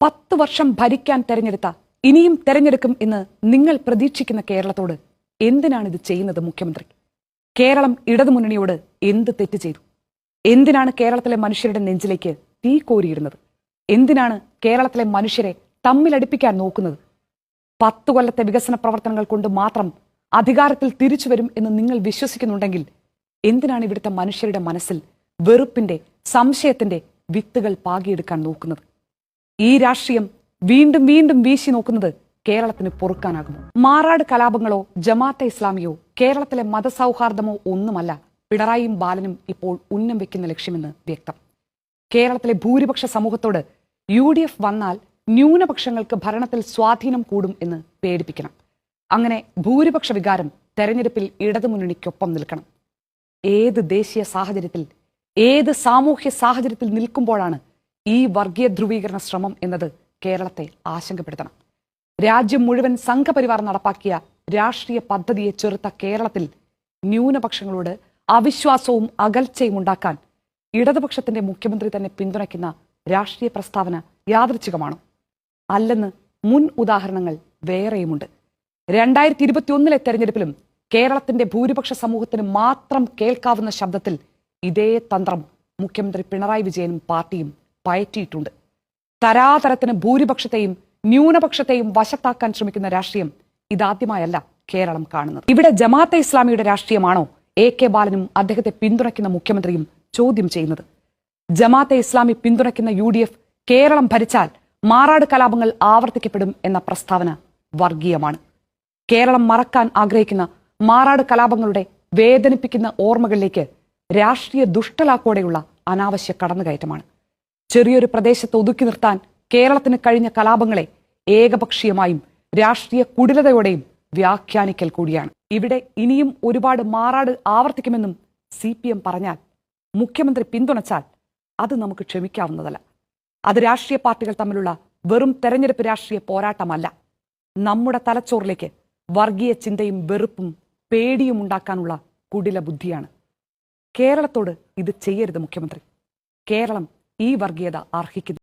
10 വർഷം ഭരിക്കാൻ തെരഞ്ഞെടുത്ത ഇനിയും തെരഞ്ഞെടുക്കും എന്ന് നിങ്ങൾ പ്രതീക്ഷിക്കുന്ന കേരളത്തോട് എന്തിനാണ് ഇത് ചെയ്യുന്നത് മുഖ്യമന്ത്രി? കേരളം ഇടതുമുന്നണിയോട് എന്ത് തെറ്റ് ചെയ്തു? എന്തിനാണ് കേരളത്തിലെ മനുഷ്യരുടെ നെഞ്ചിലേക്ക് തീ കോരിയിടുന്നത്? എന്തിനാണ് കേരളത്തിലെ മനുഷ്യരെ തമ്മിലടിപ്പിക്കാൻ നോക്കുന്നത്? 10 കൊല്ലത്തെ വികസന പ്രവർത്തനങ്ങൾ കൊണ്ട് മാത്രം അധികാരത്തിൽ തിരിച്ചു വരും എന്ന് നിങ്ങൾ വിശ്വസിക്കുന്നുണ്ടെങ്കിൽ എന്തിനാണ് ഇവിടുത്തെ മനുഷ്യരുടെ മനസ്സിൽ വെറുപ്പിന്റെ, സംശയത്തിന്റെ വിത്തുകൾ പാകിയെടുക്കാൻ നോക്കുന്നത്? ഈ രാഷ്ട്രീയം വീണ്ടും വീണ്ടും വീശി നോക്കുന്നത് കേരളത്തിന് പൊറുക്കാനാകുമോ? മാറാട് കലാപങ്ങളോ ജമാഅത്തെ ഇസ്ലാമിയോ കേരളത്തിലെ മതസൗഹാർദ്ദമോ ഒന്നുമല്ല പിണറായിയും ബാലനും ഇപ്പോൾ ഉന്നം വെക്കുന്ന ലക്ഷ്യമെന്ന് വ്യക്തം. കേരളത്തിലെ ഭൂരിപക്ഷ സമൂഹത്തോട് UDF വന്നാൽ ന്യൂനപക്ഷങ്ങൾക്ക് ഭരണത്തിൽ സ്വാധീനം കൂടും എന്ന് പേടിപ്പിക്കണം. അങ്ങനെ ഭൂരിപക്ഷ വികാരം തെരഞ്ഞെടുപ്പിൽ ഇടതുമുന്നണിക്കൊപ്പം നിൽക്കണം. ഏത് ദേശീയ സാഹചര്യത്തിൽ, ഏത് സാമൂഹ്യ സാഹചര്യത്തിൽ നിൽക്കുമ്പോഴാണ് ഈ വർഗീയ ധ്രുവീകരണ ശ്രമം എന്നത് കേരളത്തെ ആശങ്കപ്പെടുത്തണം. രാജ്യം മുഴുവൻ സംഘപരിവാർ നടപ്പാക്കിയ രാഷ്ട്രീയ പദ്ധതിയെ ചെറുത്ത കേരളത്തിൽ ന്യൂനപക്ഷങ്ങളോട് അവിശ്വാസവും അകൽച്ചയും ഉണ്ടാക്കാൻ ഇടതുപക്ഷത്തിന്റെ മുഖ്യമന്ത്രി തന്നെ പിന്തുണയ്ക്കുന്ന രാഷ്ട്രീയ പ്രസ്താവന യാദൃച്ഛികമാണോ? അല്ലെന്ന് മുൻ ഉദാഹരണങ്ങൾ വേറെയുമുണ്ട്. 2021 തെരഞ്ഞെടുപ്പിലും കേരളത്തിന്റെ ഭൂരിപക്ഷ സമൂഹത്തിന് മാത്രം കേൾക്കാവുന്ന ശബ്ദത്തിൽ ഇതേ തന്ത്രം മുഖ്യമന്ത്രി പിണറായി വിജയനും പാർട്ടിയും പയറ്റിയിട്ടുണ്ട്. തരാതരത്തിന് ഭൂരിപക്ഷത്തെയും ന്യൂനപക്ഷത്തെയും വശത്താക്കാൻ ശ്രമിക്കുന്ന രാഷ്ട്രീയം ഇതാദ്യമായല്ല കേരളം കാണുന്നത്. ഇവിടെ ജമാഅത്തെ ഇസ്ലാമിയുടെ രാഷ്ട്രീയമാണോ AK ബാലനും അദ്ദേഹത്തെ പിന്തുണയ്ക്കുന്ന മുഖ്യമന്ത്രിയും ചോദ്യം ചെയ്യുന്നത്? ജമാഅത്തെ ഇസ്ലാമി പിന്തുണയ്ക്കുന്ന UDF കേരളം ഭരിച്ചാൽ മാറാട് കലാപങ്ങൾ ആവർത്തിക്കപ്പെടും എന്ന പ്രസ്താവന വർഗീയമാണ്. കേരളം മറക്കാൻ ആഗ്രഹിക്കുന്ന മാറാട് കലാപങ്ങളുടെ വേദനിപ്പിക്കുന്ന ഓർമ്മകളിലേക്ക് രാഷ്ട്രീയ ദുഷ്ടലാക്കോടെയുള്ള അനാവശ്യ കടന്നുകയറ്റമാണ്. ചെറിയൊരു പ്രദേശത്ത് ഒതുക്കി നിർത്താൻ കേരളത്തിന് കഴിഞ്ഞ കലാപങ്ങളെ ഏകപക്ഷീയമായും രാഷ്ട്രീയ കുടിലതയോടെയും വ്യാഖ്യാനിക്കൽ കൂടിയാണ്. ഇവിടെ ഇനിയും ഒരുപാട് മാറാട് ആവർത്തിക്കുമെന്നും CPM പറഞ്ഞാൽ, മുഖ്യമന്ത്രി പിന്തുണച്ചാൽ അത് നമുക്ക് ക്ഷമിക്കാവുന്നതല്ല. അത് രാഷ്ട്രീയ പാർട്ടികൾ തമ്മിലുള്ള വെറും തെരഞ്ഞെടുപ്പ് രാഷ്ട്രീയ പോരാട്ടമല്ല. നമ്മുടെ തലച്ചോറിലേക്ക് വർഗീയ ചിന്തയും വെറുപ്പും പേടിയും ഉണ്ടാക്കാനുള്ള കുടില ബുദ്ധിയാണ്. കേരളത്തോട് ഇത് ചെയ്യരുത് മുഖ്യമന്ത്രി. കേരളം ഈ വർഗീയത അർഹിക്കുന്നു.